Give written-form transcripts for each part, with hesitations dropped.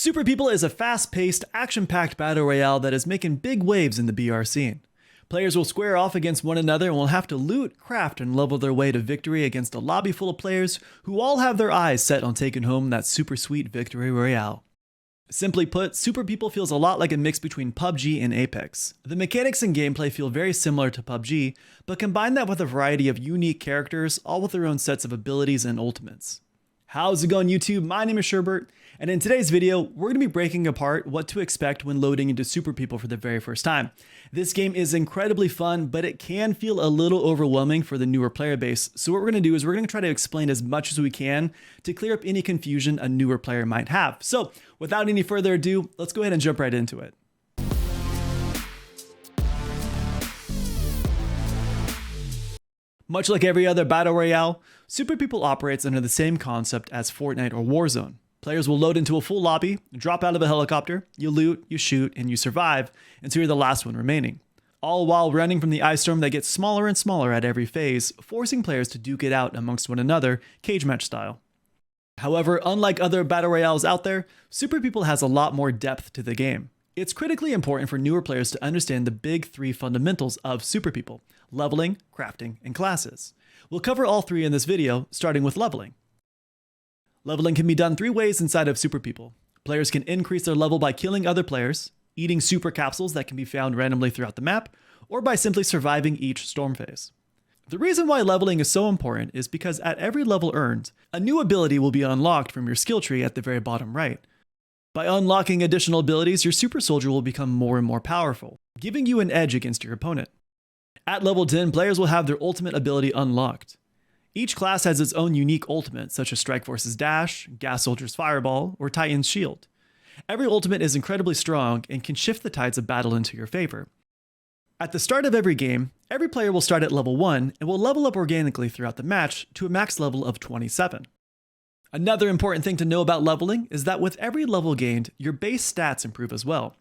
Super People is a fast-paced, action-packed battle royale that is making big waves in the BR scene. Players will square off against one another and will have to loot, craft, and level their way to victory against a lobby full of players who all have their eyes set on taking home that super sweet victory royale. Simply put, Super People feels a lot like a mix between PUBG and Apex. The mechanics and gameplay feel very similar to PUBG, but combine that with a variety of unique characters, all with their own sets of abilities and ultimates. How's it going, YouTube? My name is Sherbert, and in today's video, we're going to be breaking apart what to expect when loading into Super People for the very first time. This game is incredibly fun, but it can feel a little overwhelming for the newer player base, so what we're going to do is we're going to try to explain as much as we can to clear up any confusion a newer player might have. So, without any further ado, let's go ahead and jump right into it. Much like every other battle royale, Super People operates under the same concept as Fortnite or Warzone. Players will load into a full lobby, drop out of a helicopter, you loot, you shoot, and you survive until you're the last one remaining. All while running from the ice storm that gets smaller and smaller at every phase, forcing players to duke it out amongst one another, cage match style. However, unlike other battle royales out there, Super People has a lot more depth to the game. It's critically important for newer players to understand the big three fundamentals of Super People: leveling, crafting, and classes. We'll cover all three in this video, starting with leveling. Leveling can be done three ways inside of Super People. Players can increase their level by killing other players, eating super capsules that can be found randomly throughout the map, or by simply surviving each storm phase. The reason why leveling is so important is because at every level earned, a new ability will be unlocked from your skill tree at the very bottom right. By unlocking additional abilities, your super soldier will become more and more powerful, giving you an edge against your opponent. At level 10, players will have their ultimate ability unlocked. Each class has its own unique ultimate, such as Strike Force's Dash, Gas Soldier's Fireball, or Titan's Shield. Every ultimate is incredibly strong and can shift the tides of battle into your favor. At the start of every game, every player will start at level 1 and will level up organically throughout the match to a max level of 27. Another important thing to know about leveling is that with every level gained, your base stats improve as well.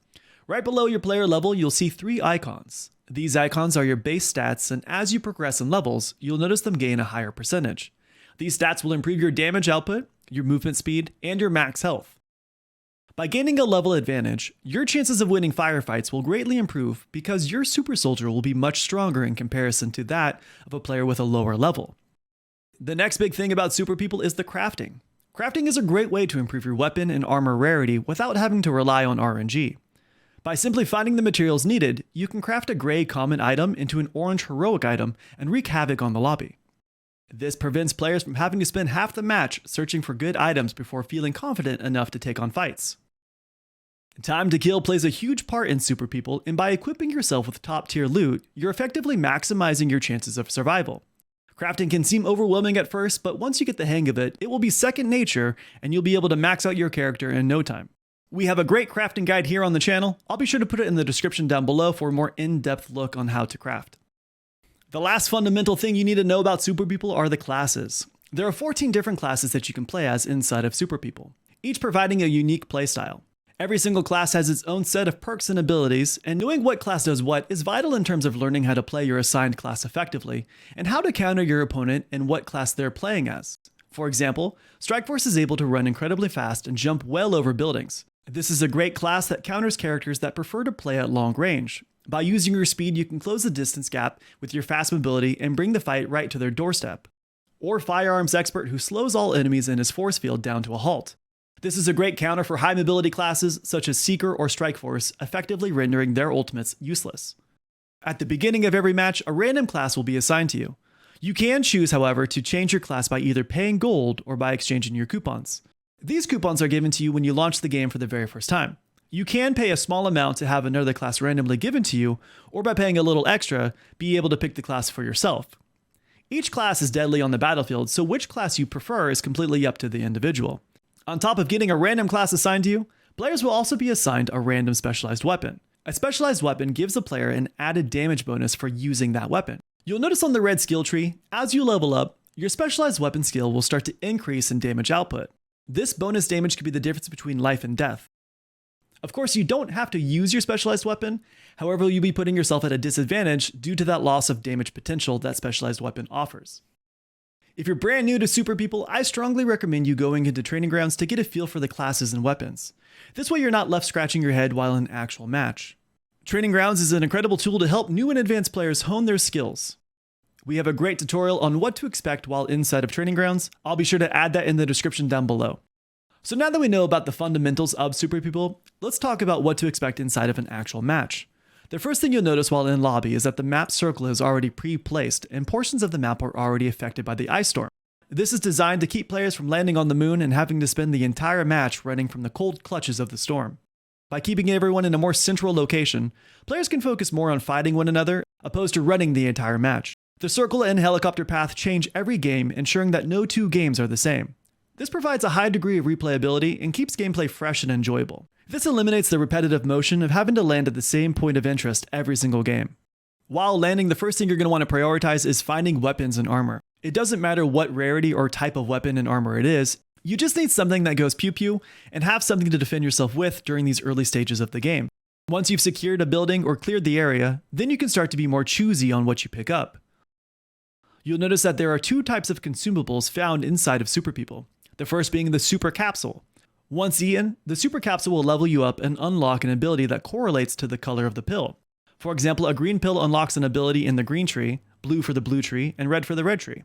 Right below your player level, you'll see three icons. These icons are your base stats, and as you progress in levels, you'll notice them gain a higher percentage. These stats will improve your damage output, your movement speed, and your max health. By gaining a level advantage, your chances of winning firefights will greatly improve because your super soldier will be much stronger in comparison to that of a player with a lower level. The next big thing about Super People is the crafting. Crafting is a great way to improve your weapon and armor rarity without having to rely on RNG. By simply finding the materials needed, you can craft a gray common item into an orange heroic item and wreak havoc on the lobby. This prevents players from having to spend half the match searching for good items before feeling confident enough to take on fights. Time to kill plays a huge part in Super People, and by equipping yourself with top tier loot, you're effectively maximizing your chances of survival. Crafting can seem overwhelming at first, but once you get the hang of it, it will be second nature and you'll be able to max out your character in no time. We have a great crafting guide here on the channel. I'll be sure to put it in the description down below for a more in-depth look on how to craft. The last fundamental thing you need to know about Super People are the classes. There are 14 different classes that you can play as inside of Super People, each providing a unique playstyle. Every single class has its own set of perks and abilities, and knowing what class does what is vital in terms of learning how to play your assigned class effectively, and how to counter your opponent and what class they're playing as. For example, Strike Force is able to run incredibly fast and jump well over buildings. This is a great class that counters characters that prefer to play at long range. By using your speed, you can close the distance gap with your fast mobility and bring the fight right to their doorstep. Or Firearms Expert, who slows all enemies in his force field down to a halt. This is a great counter for high mobility classes such as Seeker or Strike Force, effectively rendering their ultimates useless. At the beginning of every match, a random class will be assigned to you. You can choose, however, to change your class by either paying gold or by exchanging your coupons. These coupons are given to you when you launch the game for the very first time. You can pay a small amount to have another class randomly given to you, or by paying a little extra, be able to pick the class for yourself. Each class is deadly on the battlefield, so which class you prefer is completely up to the individual. On top of getting a random class assigned to you, players will also be assigned a random specialized weapon. A specialized weapon gives a player an added damage bonus for using that weapon. You'll notice on the red skill tree, as you level up, your specialized weapon skill will start to increase in damage output. This bonus damage could be the difference between life and death. Of course, you don't have to use your specialized weapon, however, you'll be putting yourself at a disadvantage due to that loss of damage potential that specialized weapon offers. If you're brand new to Super People, I strongly recommend you going into Training Grounds to get a feel for the classes and weapons. This way you're not left scratching your head while in an actual match. Training Grounds is an incredible tool to help new and advanced players hone their skills. We have a great tutorial on what to expect while inside of Training Grounds. I'll be sure to add that in the description down below. So now that we know about the fundamentals of Super People, let's talk about what to expect inside of an actual match. The first thing you'll notice while in lobby is that the map circle is already pre-placed and portions of the map are already affected by the ice storm. This is designed to keep players from landing on the moon and having to spend the entire match running from the cold clutches of the storm. By keeping everyone in a more central location, players can focus more on fighting one another opposed to running the entire match. The circle and helicopter path change every game, ensuring that no two games are the same. This provides a high degree of replayability and keeps gameplay fresh and enjoyable. This eliminates the repetitive motion of having to land at the same point of interest every single game. While landing, the first thing you're going to want to prioritize is finding weapons and armor. It doesn't matter what rarity or type of weapon and armor it is, you just need something that goes pew pew and have something to defend yourself with during these early stages of the game. Once you've secured a building or cleared the area, then you can start to be more choosy on what you pick up. You'll notice that there are two types of consumables found inside of Super People. The first being the Super Capsule. Once eaten, the Super Capsule will level you up and unlock an ability that correlates to the color of the pill. For example, a green pill unlocks an ability in the green tree, blue for the blue tree, and red for the red tree.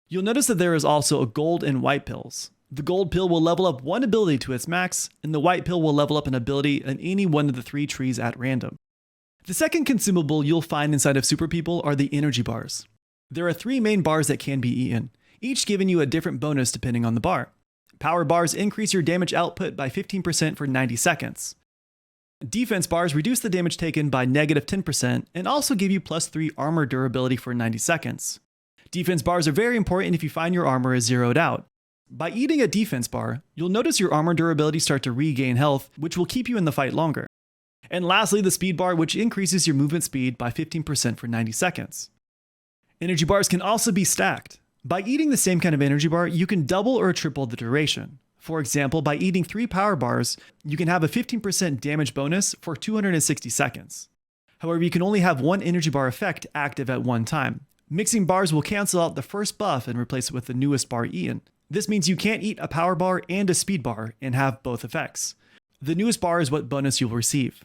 You'll notice that there is also a gold and white pills. The gold pill will level up one ability to its max, and the white pill will level up an ability in any one of the three trees at random. The second consumable you'll find inside of Super People are the energy bars. There are three main bars that can be eaten, each giving you a different bonus depending on the bar. Power bars increase your damage output by 15% for 90 seconds. Defense bars reduce the damage taken by negative 10% and also give you +3 armor durability for 90 seconds. Defense bars are very important if you find your armor is zeroed out. By eating a defense bar, you'll notice your armor durability start to regain health, which will keep you in the fight longer. And lastly, the speed bar, which increases your movement speed by 15% for 90 seconds. Energy bars can also be stacked. By eating the same kind of energy bar, you can double or triple the duration. For example, by eating 3 power bars, you can have a 15% damage bonus for 260 seconds. However, you can only have one energy bar effect active at one time. Mixing bars will cancel out the first buff and replace it with the newest bar eaten. This means you can't eat a power bar and a speed bar and have both effects. The newest bar is what bonus you'll receive.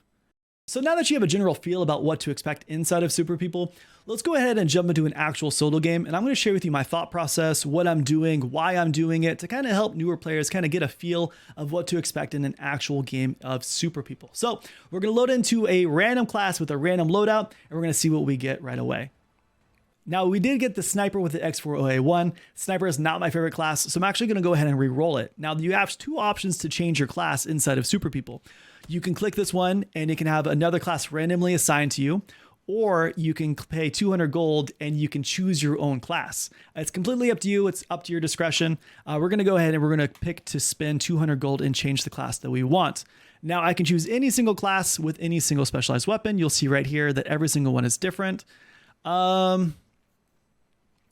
So now that you have a general feel about what to expect inside of Super People, let's go ahead and jump into an actual solo game, and I'm going to share with you my thought process, what I'm doing, why I'm doing it, to kind of help newer players kind of get a feel of what to expect in an actual game of Super People. So we're going to load into a random class with a random loadout, and we're going to see what we get right away. Now, we did get the Sniper with the X4OA1. Sniper is not my favorite class, so I'm actually going to go ahead and re-roll it. Now, you have two options to change your class inside of Super People. You can click this one, and it can have another class randomly assigned to you, or you can pay 200 gold, and you can choose your own class. It's completely up to you. It's up to your discretion. We're going to go ahead and we're going to pick to spend 200 gold and change the class that we want. Now, I can choose any single class with any single specialized weapon. You'll see right here that every single one is different.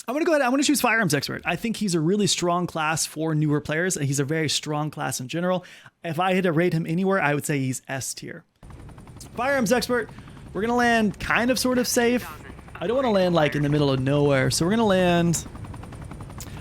I'm going to go ahead. I'm going to choose Firearms Expert. I think he's a really strong class for newer players. He's a very strong class in general. If I had to rate him anywhere, I would say he's S tier. Firearms Expert. We're going to land kind of sort of safe. I don't want to land like in the middle of nowhere. So we're going to land,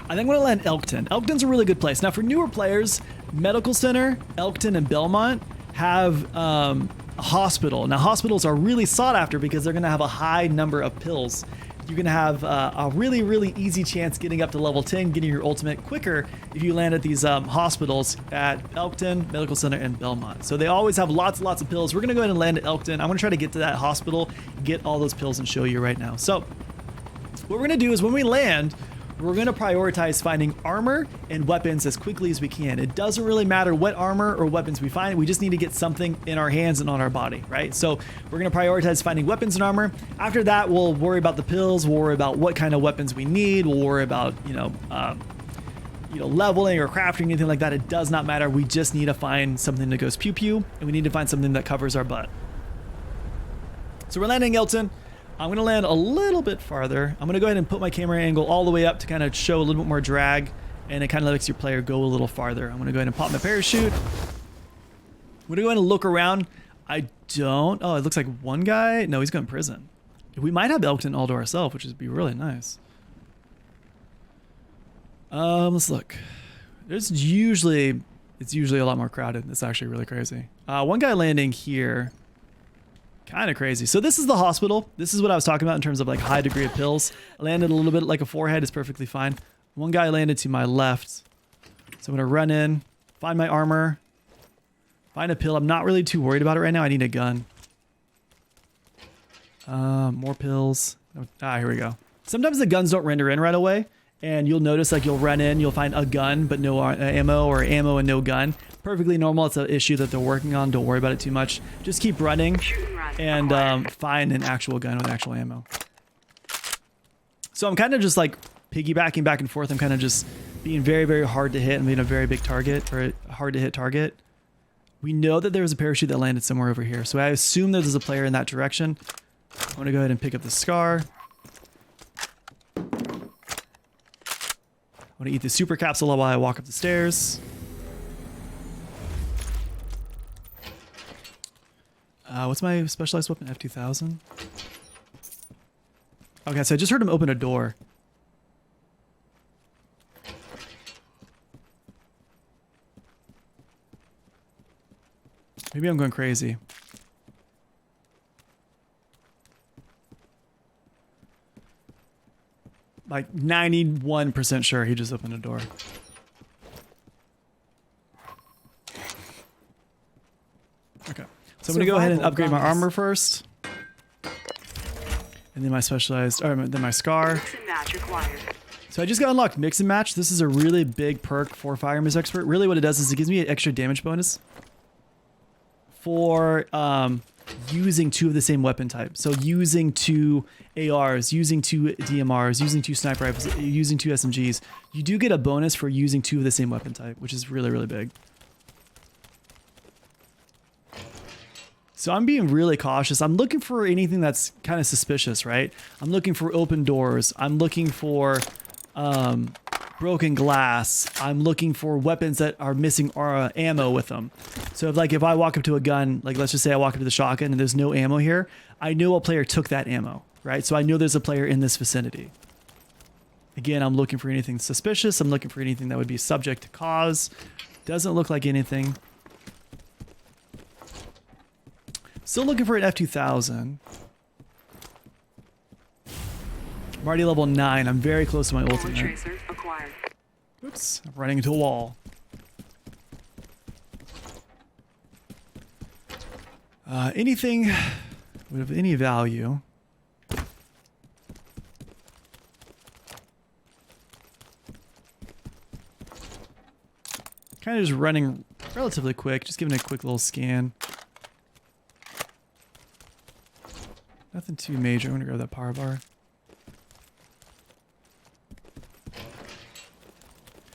I think I'm going to land Elkton. Elkton's a really good place. Now for newer players, Medical Center, Elkton, and Belmont have a hospital. Now hospitals are really sought after because they're going to have a high number of pills. You're going to have a really, really easy chance getting up to level 10, getting your ultimate quicker if you land at these hospitals at Elkton, Medical Center, and Belmont. So they always have lots and lots of pills. We're going to go ahead and land at Elkton. I'm going to try to get to that hospital, get all those pills, and show you right now. So what we're going to do is when we land, we're going to prioritize finding armor and weapons as quickly as we can. It doesn't really matter what armor or weapons we find. We just need to get something in our hands and on our body, right? So we're going to prioritize finding weapons and armor. After that, we'll worry about the pills. We'll worry about what kind of weapons we need. We'll worry about, leveling or crafting, anything like that. It does not matter. We just need to find something that goes pew pew, and we need to find something that covers our butt. So we're landing Elkton. I'm going to land a little bit farther. I'm going to go ahead and put my camera angle all the way up to kind of show a little bit more drag, and it kind of lets your player go a little farther. I'm going to go ahead and pop my parachute. I'm going to go ahead and look around. Oh, it looks like one guy. No, he's going to prison. We might have Elkton all to ourselves, which would be really nice. Let's look. There's usually it's usually a lot more crowded. It's actually really crazy. One guy landing here. Kind of crazy. So this is the hospital. This is what I was talking about in terms of like high degree of pills. I landed a little bit like a forehead is perfectly fine. One guy landed to my left. So I'm going to run in, find my armor, find a pill. I'm not really too worried about it right now. I need a gun. More pills. Here we go. Sometimes the guns don't render in right away. And you'll notice like you'll run in, you'll find a gun, but no ammo, or ammo and no gun. Perfectly normal. It's an issue that they're working on. Don't worry about it too much. Just keep running and find an actual gun with actual ammo. So I'm kind of just like piggybacking back and forth. I'm kind of just being very, very hard to hit and being a very big target, or a hard to hit target. We know that there was a parachute that landed somewhere over here. So I assume there's a player in that direction. I'm going to go ahead and pick up the SCAR. I'm going to eat the super capsule while I walk up the stairs. What's my specialized weapon? F2000? Okay, so I just heard him open a door. Maybe I'm going crazy. Like 91% sure he just opened a door. Okay. So I'm going to go ahead and upgrade my armor first. And then my specialized, or then my SCAR. So I just got unlocked Mix and Match. This is a really big perk for Firearms Expert. Really what it does is it gives me an extra damage bonus for using two of the same weapon type. So using two ARs, using two DMRs, using two sniper rifles, using two SMGs. You do get a bonus for using two of the same weapon type, which is really, really big. So I'm being really cautious. I'm looking for anything that's kind of suspicious, right? I'm looking for open doors. I'm looking for broken glass. I'm looking for weapons that are missing ammo with them. So if I walk up to a gun, like let's just say I walk up to the shotgun and there's no ammo here, I know a player took that ammo, right? So I know there's a player in this vicinity. Again, I'm looking for anything suspicious. I'm looking for anything that would be subject to cause. Doesn't look like anything. Still looking for an F2000. I'm already level 9. I'm very close to my ultimate. Oops, I'm running into a wall. Anything of any value. Kind of just running relatively quick, just giving it a quick little scan. Nothing too major. I'm gonna grab that power bar.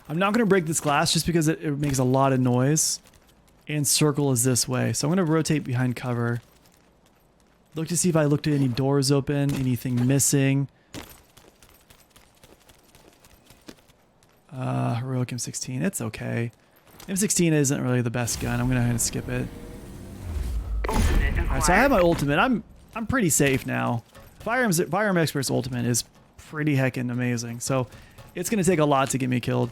I'm not gonna break this glass just because it makes a lot of noise. And circle is this way. So I'm gonna rotate behind cover. Look to see if I looked at any doors open, anything missing. Heroic M16. It's okay. M16 isn't really the best gun. I'm gonna go ahead and skip it. Alright, so I have my ultimate. I'm pretty safe now. Firearm Expert's ultimate is pretty heckin' amazing. So it's gonna take a lot to get me killed.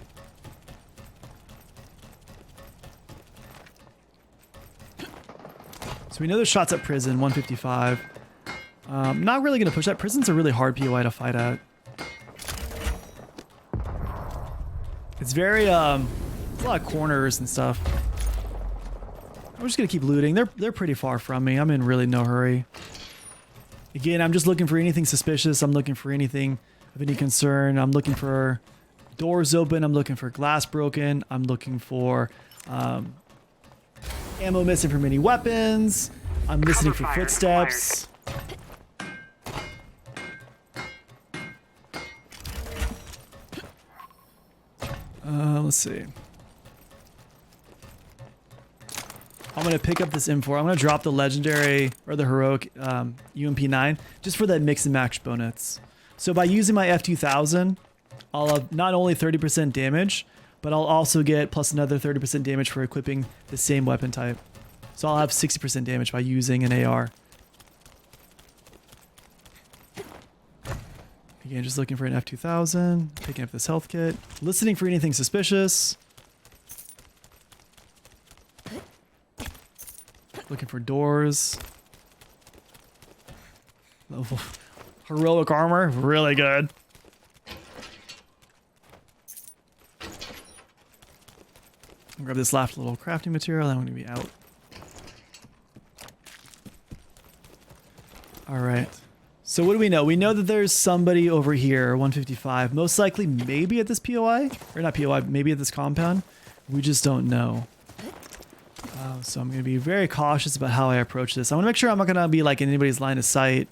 So we know there's shots at prison, 155. Not really gonna push that. Prison's a really hard POI to fight at. It's very there's a lot of corners and stuff. I'm just gonna keep looting. They're pretty far from me. I'm in really no hurry. Again, I'm just looking for anything suspicious. I'm looking for anything of any concern. I'm looking for doors open. I'm looking for glass broken. I'm looking for ammo missing from any weapons. I'm listening for footsteps. Let's see. I'm going to pick up this M4. I'm going to drop the legendary or the heroic UMP9 just for that mix and match bonus. So by using my F2000, I'll have not only 30% damage, but I'll also get plus another 30% damage for equipping the same weapon type. So I'll have 60% damage by using an AR. Again, just looking for an F2000, picking up this health kit, listening for anything suspicious. Looking for doors. Level heroic armor, really good. Grab this last little crafting material, then I'm gonna be out. Alright. So what do we know? We know that there's somebody over here, 155. Most likely maybe at this POI. Or not POI, maybe at this compound. We just don't know. So I'm gonna be very cautious about how I approach this. I wanna make sure I'm not gonna be like in anybody's line of sight.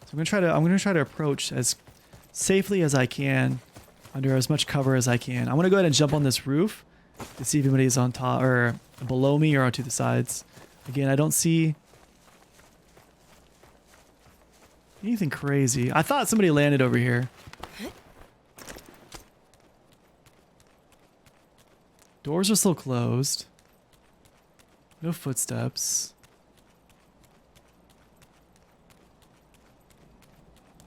So I'm gonna try to approach as safely as I can, under as much cover as I can. I'm gonna go ahead and jump on this roof to see if anybody's on top or below me or onto the sides. Again, I don't see anything crazy. I thought somebody landed over here. Doors are still closed. No footsteps.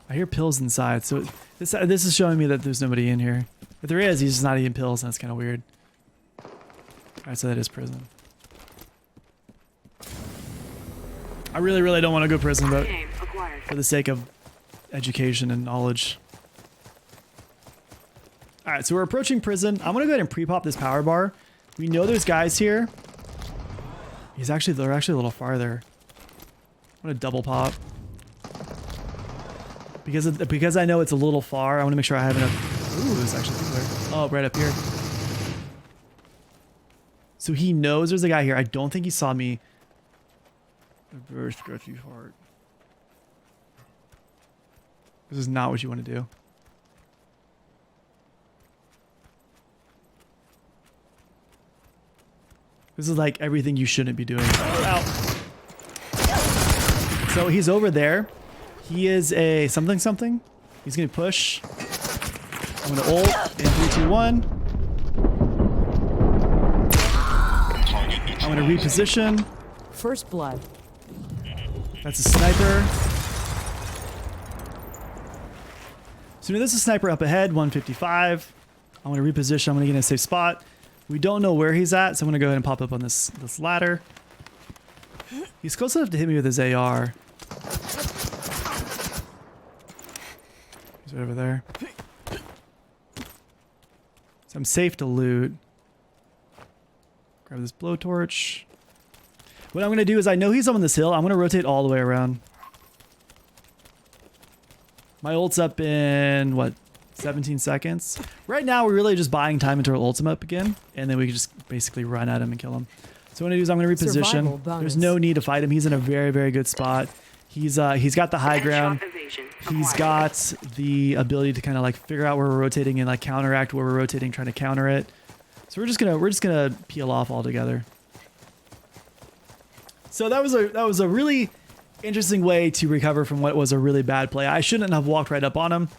I hear pills inside, so this is showing me that there's nobody in here. If there is, he's just not eating pills, and that's kind of weird. Alright, so that is prison. I really, really don't want to go prison, but for the sake of education and knowledge. Alright, so we're approaching prison. I'm gonna go ahead and pre-pop this power bar. We know there's guys here. They're actually a little farther. I'm gonna double pop. Because I know it's a little far, I want to make sure I have enough. Ooh, there's actually people there. Oh, right up here. So he knows there's a guy here. I don't think he saw me. A very sketchy heart. This is not what you want to do. This is like everything you shouldn't be doing. Oh, ow. So he's over there. He is a something something. He's gonna push. I'm gonna ult in 3, 2, 1. I'm gonna reposition. First blood. That's a sniper. So now there's a sniper up ahead, 155. I'm gonna reposition. I'm gonna get in a safe spot. We don't know where he's at, so I'm gonna go ahead and pop up on this ladder. He's close enough to hit me with his AR. He's right over there. So I'm safe to loot. Grab this blowtorch. What I'm gonna do is, I know he's up on this hill. I'm gonna rotate all the way around. My ult's up in, what, 17 seconds? Right now, we're really just buying time until our ult's up again, and then we can just basically run at him and kill him. So what I'm gonna do is I'm gonna reposition. There's no need to fight him. He's in a very, very good spot. He's got the high ground. He's got the ability to kind of like figure out where we're rotating and like counteract where we're rotating, trying to counter it. So we're just gonna peel off altogether. So that was a really interesting way to recover from what was a really bad play. I shouldn't have walked right up on him.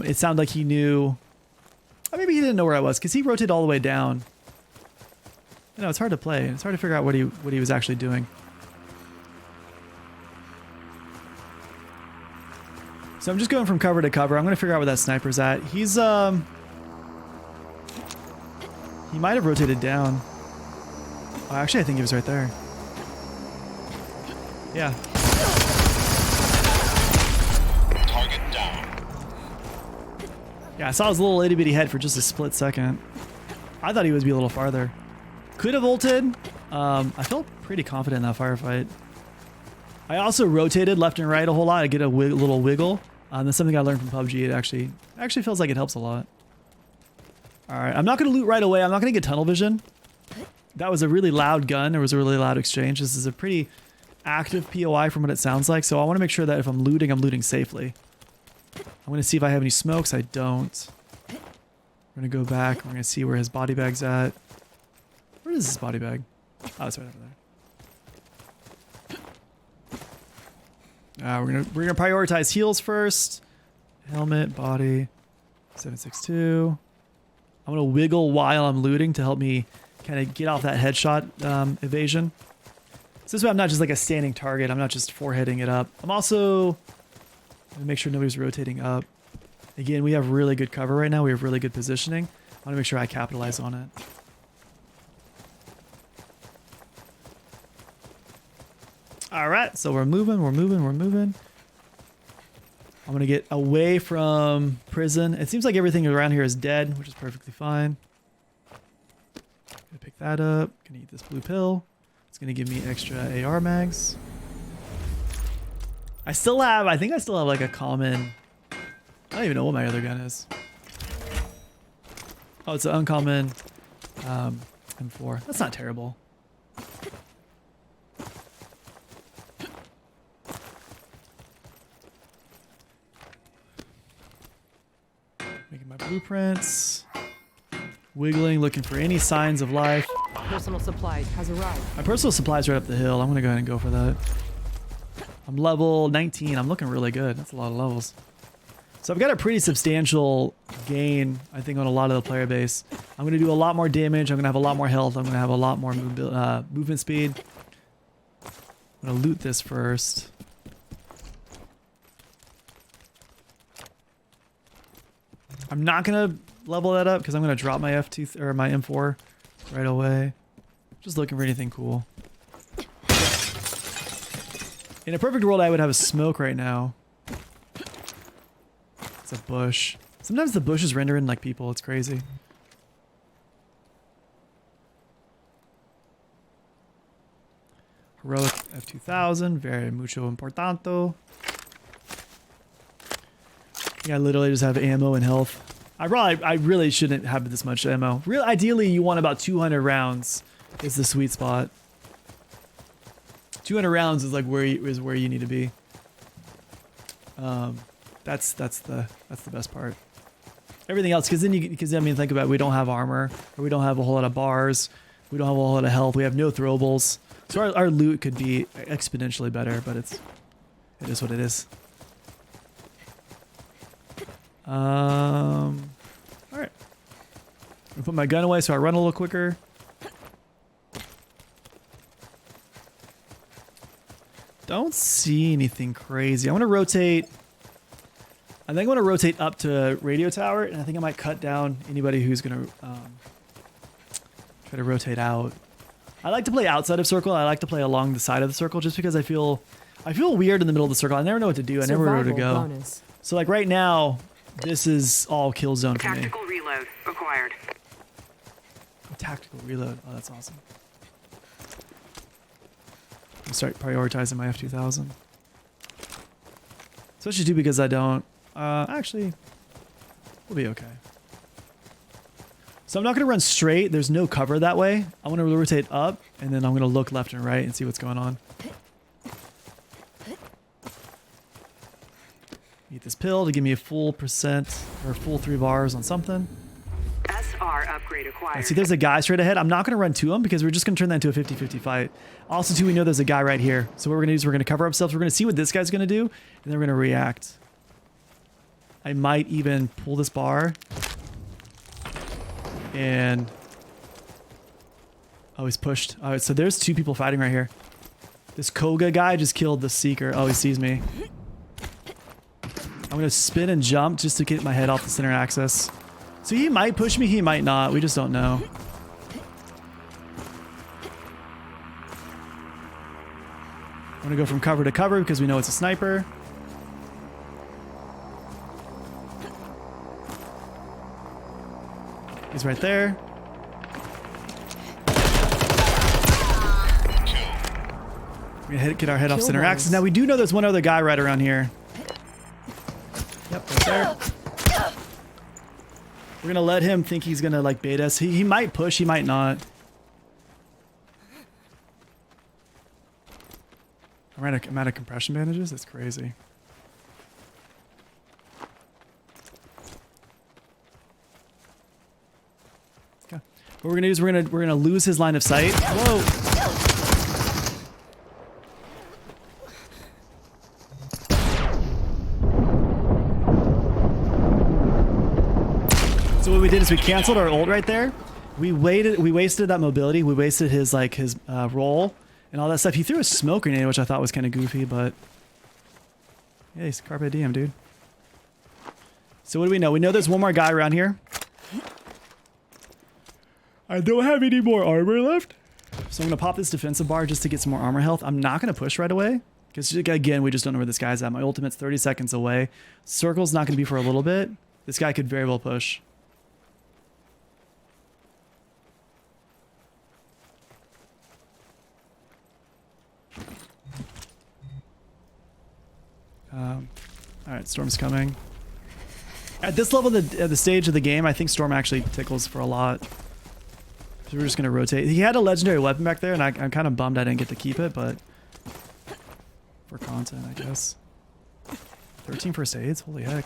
It sounded like he knew, or maybe he didn't know where I was because he rotated all the way down. You know, it's hard to play. It's hard to figure out what he was actually doing. So I'm just going from cover to cover. I'm going to figure out where that sniper's at. He's, he might have rotated down. Oh, actually, I think he was right there. Yeah. Target down. Yeah, I saw his little itty bitty head for just a split second. I thought he would be a little farther. Could have ulted. I felt pretty confident in that firefight. I also rotated left and right a whole lot to get a little wiggle. That's something I learned from PUBG. It actually feels like it helps a lot. Alright, I'm not going to loot right away. I'm not going to get tunnel vision. That was a really loud gun. There was a really loud exchange. This is a pretty active POI from what it sounds like. So I want to make sure that if I'm looting safely. I'm going to see if I have any smokes. I don't. We're going to go back. We're going to see where his body bag's at. Where is his body bag? Oh, it's right over there. We're gonna prioritize heals first. Helmet, body, 762. I'm gonna wiggle while I'm looting to help me kind of get off that headshot evasion. So this way I'm not just like a standing target. I'm not just foreheading it up. I'm also gonna make sure nobody's rotating up. Again, we have really good cover right now. We have really good positioning. I want to make sure I capitalize on it. All right, so we're moving. I'm gonna get away from prison. It seems like everything around here is dead, which is perfectly fine. Gonna pick that up. Gonna eat this blue pill. It's gonna give me extra AR mags. I think I still have like a common. I don't even know what my other gun is. Oh, it's an uncommon M4. That's not terrible. Making my blueprints. Wiggling, looking for any signs of life. Personal supplies has arrived. My personal supplies right up the hill. I'm gonna go ahead and go for that. I'm level 19. I'm looking really good. That's a lot of levels. So I've got a pretty substantial gain, I think, on a lot of the player base. I'm going to do a lot more damage. I'm going to have a lot more health. I'm going to have a lot more movement speed. I'm going to loot this first. I'm not going to level that up because I'm going to drop my F2 or my M4 right away. Just looking for anything cool. In a perfect world, I would have a smoke right now. It's a bush. Sometimes the bushes render in like people. It's crazy. Heroic F2000. Very mucho importante. Yeah, I literally just have ammo and health. I really shouldn't have this much ammo. Ideally, you want about 200 rounds. Is the sweet spot. 200 rounds is like where you need to be. That's the best part. Everything else, because I mean, think about it, we don't have armor, or we don't have a whole lot of bars, we don't have a whole lot of health, we have no throwables, so our loot could be exponentially better, but it is what it is. All right. I'll put my gun away so I run a little quicker. Don't see anything crazy. I want to rotate. I think I want to rotate up to radio tower, and I think I might cut down anybody who's going to try to rotate out. I like to play outside of circle. I like to play along the side of the circle just because I feel weird in the middle of the circle. I never know what to do. I never know where to go. Bonus. So like right now, this is all kill zone for me. Tactical reload required. A tactical reload. Oh, that's awesome. I'll start prioritizing my F2000. Especially too because I don't. Actually, we'll be okay. So I'm not going to run straight. There's no cover that way. I want to rotate up, and then I'm going to look left and right and see what's going on. Eat this pill to give me a full percent or full 3 bars on something. SR upgrade acquired. I see there's a guy straight ahead. I'm not going to run to him because we're just going to turn that into a 50-50 fight. Also, too, we know there's a guy right here. So what we're going to do is we're going to cover ourselves. We're going to see what this guy's going to do, and then we're going to react. I might even pull this bar. And... oh, he's pushed. Oh, so there's 2 people fighting right here. This Koga guy just killed the Seeker. Oh, he sees me. I'm going to spin and jump just to get my head off the center axis. So he might push me, he might not. We just don't know. I'm going to go from cover to cover because we know it's a sniper. He's right there. We're going to get our head off center axis. Now we do know there's one other guy right around here. Yep, right there. We're going to let him think he's going to like bait us. He might push, he might not. I'm out of compression bandages? That's crazy. Okay. What we're going to do is we're going to lose his line of sight. Whoa. So what we did is we canceled our ult right there. We wasted that mobility. We wasted his roll and all that stuff. He threw a smoke grenade, which I thought was kind of goofy, but yeah, he's carpe diem, dude. So what do we know? We know there's one more guy around here. I don't have any more armor left. So I'm going to pop this defensive bar just to get some more armor health. I'm not going to push right away. Because, again, we just don't know where this guy's at. My ultimate's 30 seconds away. Circle's not going to be for a little bit. This guy could very well push. Alright, Storm's coming. At this level, at the stage of the game, I think Storm actually tickles for a lot. So we're just going to rotate. He had a legendary weapon back there, and I'm kind of bummed I didn't get to keep it, but... for content, I guess. 13 first aids? Holy heck.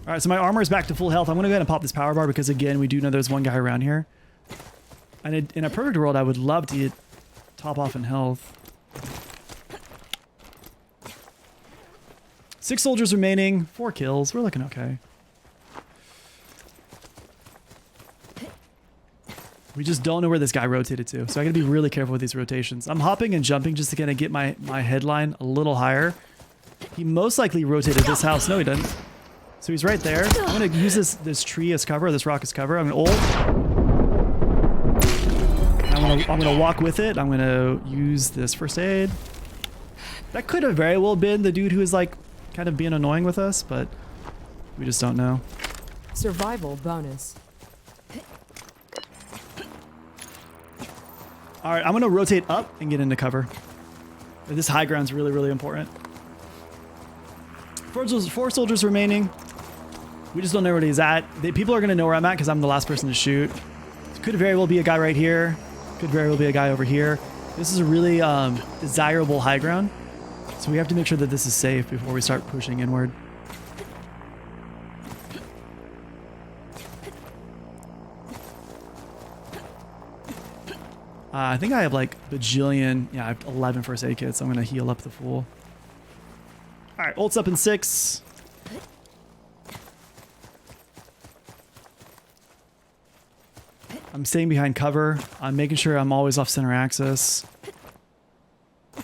Alright, so my armor is back to full health. I'm going to go ahead and pop this power bar because, again, we do know there's one guy around here. And in a perfect world, I would love to get top off in health. 6 soldiers remaining, 4 kills. We're looking okay. We just don't know where this guy rotated to, so I gotta be really careful with these rotations. I'm hopping and jumping just to kind of get my headline a little higher. He most likely rotated this house. No, he didn't. So he's right there. I'm gonna use this tree as cover, this rock as cover. I'm gonna ult. I'm gonna walk with it. I'm gonna use this first aid. That could have very well been the dude who is like kind of being annoying with us, but we just don't know. Survival bonus. All right, I'm going to rotate up and get into cover. This high ground's really, really important. 4 soldiers remaining. We just don't know where he's at. People are going to know where I'm at because I'm the last person to shoot. Could very well be a guy right here. Could very well be a guy over here. This is a really desirable high ground. So we have to make sure that this is safe before we start pushing inward. I think I have like bajillion. Yeah, I have 11 first aid kits. So I'm going to heal up the fool. All right, ult's up in 6. I'm staying behind cover. I'm making sure I'm always off center axis. I'm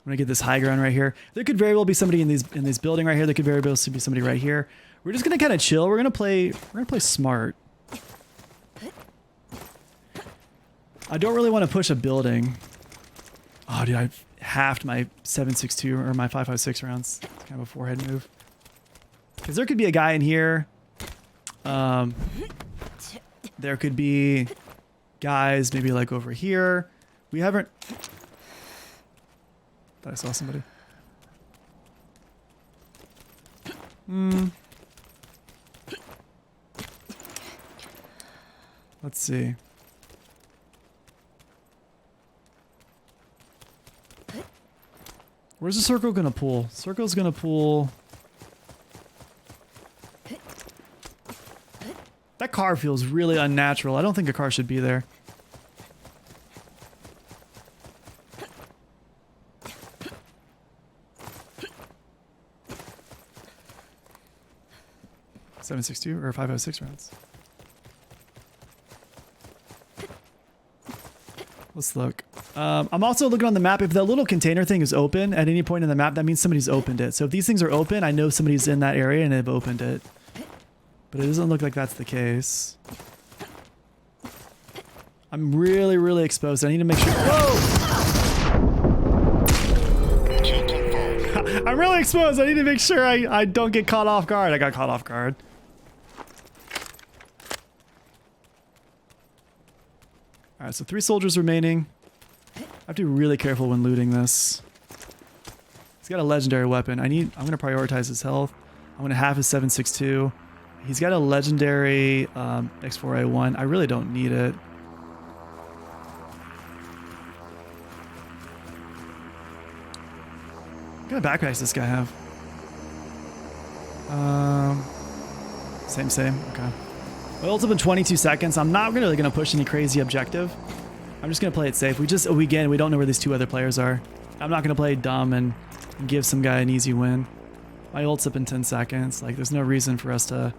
gonna get this high ground right here. There could very well be somebody in this building right here. There could very well be somebody right here. We're just gonna kind of chill. We're gonna play smart. I don't really want to push a building. Oh, dude, I halved my 7.62 or my 5.56 rounds. It's kind of a forehead move. Because there could be a guy in here. There could be guys maybe like over here. We haven't... Thought I saw somebody. Let's see. Where's the circle gonna pull? Circle's gonna pull... That car feels really unnatural. I don't think a car should be there. .762 or 5.06 rounds. Let's look. I'm also looking on the map. If that little container thing is open at any point in the map, that means somebody's opened it. So if these things are open, I know somebody's in that area and they've opened it. But it doesn't look like that's the case. I'm really, really exposed. I need to make sure... Whoa! Kill confirmed. I'm really exposed. I need to make sure I don't get caught off guard. I got caught off guard. Alright, so 3 soldiers remaining. I have to be really careful when looting this. He's got a legendary weapon. I'm going to prioritize his health. I'm going to half his 7.62. He's got a legendary X4A1. I really don't need it. What kind of backpacks does this guy have? Same. Okay. Well, it's up in 22 seconds. I'm not really going to push any crazy objective. I'm just going to play it safe. We don't know where these 2 other players are. I'm not going to play dumb and give some guy an easy win. My ult's up in 10 seconds. Like, there's no reason for us to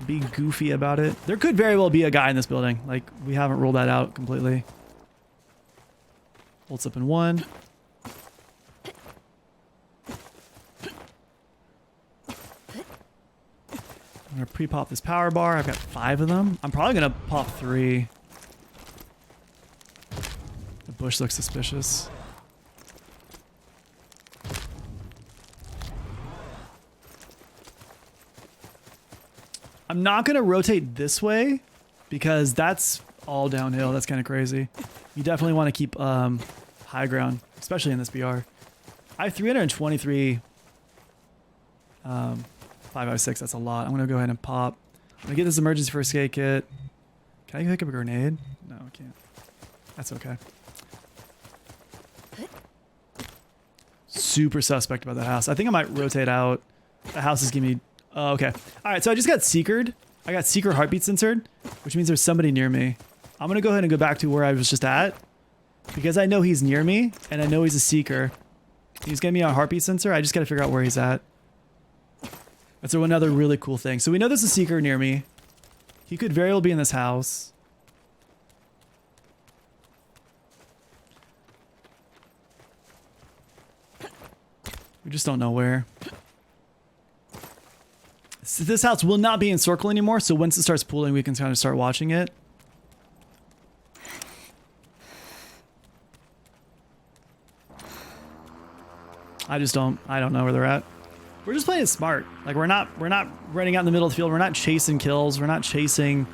be goofy about it. There could very well be a guy in this building. Like, we haven't ruled that out completely. Ult's up in 1. I'm gonna pre-pop this power bar. I've got 5 of them. I'm probably gonna pop 3. bush looks suspicious. I'm not going to rotate this way because that's all downhill. That's kind of crazy. You definitely want to keep high ground, especially in this BR. I have 323 556. That's a lot. I'm going to go ahead and pop. I'm going to get this emergency first aid kit. Can I pick up a grenade? No, I can't. That's okay. Super suspect about that house. I think I might rotate out. The house is giving me... Oh, okay. All right, so I just got seekered. I got seeker heartbeat censored, which means there's somebody near me. I'm going to go ahead and go back to where I was just at because I know he's near me and I know he's a seeker. He's getting me a heartbeat sensor. I just got to figure out where he's at. That's another really cool thing. So we know there's a seeker near me. He could very well be in this house. We just don't know where. So this house will not be in circle anymore, so once it starts pooling, we can kind of start watching it. I don't know where they're at. We're just playing smart. Like we're not running out in the middle of the field. We're not chasing kills. We're not chasing,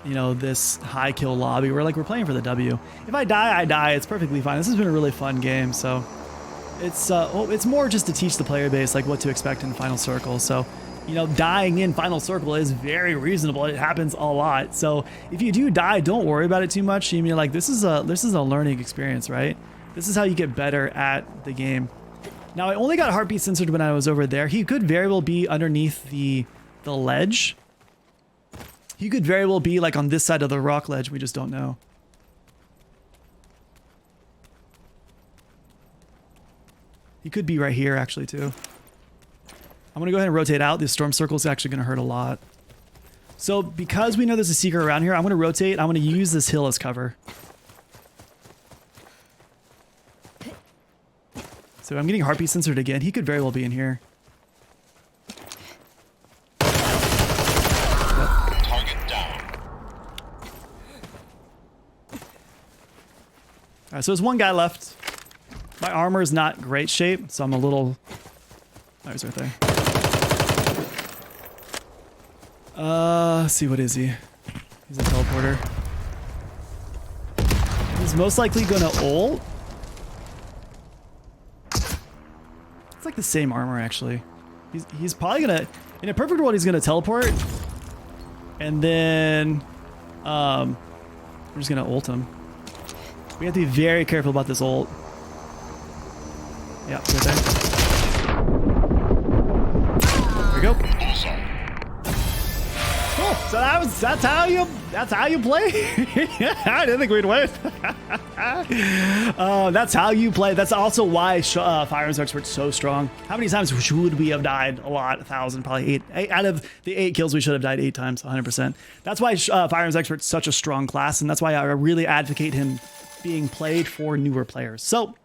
you know, this high kill lobby. We're playing for the W. If I die, I die. It's perfectly fine. This has been a really fun game, so it's more just to teach the player base like what to expect in Final Circle. So, you know, dying in Final Circle is very reasonable. It happens a lot. So if you do die, don't worry about it too much. You mean like this is a learning experience, right? This is how you get better at the game. Now I only got heartbeat censored when I was over there. He could very well be underneath the ledge. He could very well be like on this side of the rock ledge. We just don't know. He could be right here actually too. I'm gonna go ahead and rotate out. This storm circle is actually gonna hurt a lot. So because we know there's a seeker around here, I'm gonna rotate. I'm gonna use this hill as cover. So I'm getting heartbeat censored again. He could very well be in here. Target down. All right, so there's one guy left. My armor is not great shape, so I'm a little... Oh, he's right there. Let's see, what is he? He's a teleporter. He's most likely gonna ult. It's like the same armor, actually. He's probably gonna... In a perfect world, he's gonna teleport. And then... we're just gonna ult him. We have to be very careful about this ult. Yeah, right there. There we go. Cool. So that's how you play. I didn't think we'd win. That's how you play. That's also why Firearms Expert's so strong. How many times would we have died? A lot, 1,000, probably 8 out of the 8 kills. We should have died 8 times, 100%. That's why Firearms Expert's such a strong class, and that's why I really advocate him being played for newer players. So.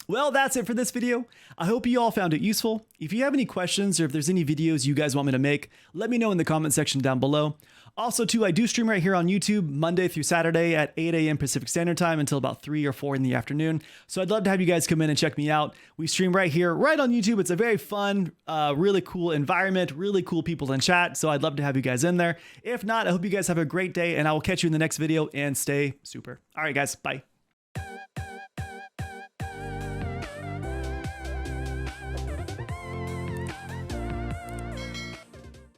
Well, that's it for this video. I hope you all found it useful. If you have any questions or if there's any videos you guys want me to make, let me know in the comment section down below. Also, too, I do stream right here on YouTube Monday through Saturday at 8 a.m. Pacific Standard Time until about 3 or 4 in the afternoon. So I'd love to have you guys come in and check me out. We stream right here, right on YouTube. It's a very fun, really cool environment, really cool people in chat. So I'd love to have you guys in there. If not, I hope you guys have a great day and I will catch you in the next video and stay super. All right, guys, bye.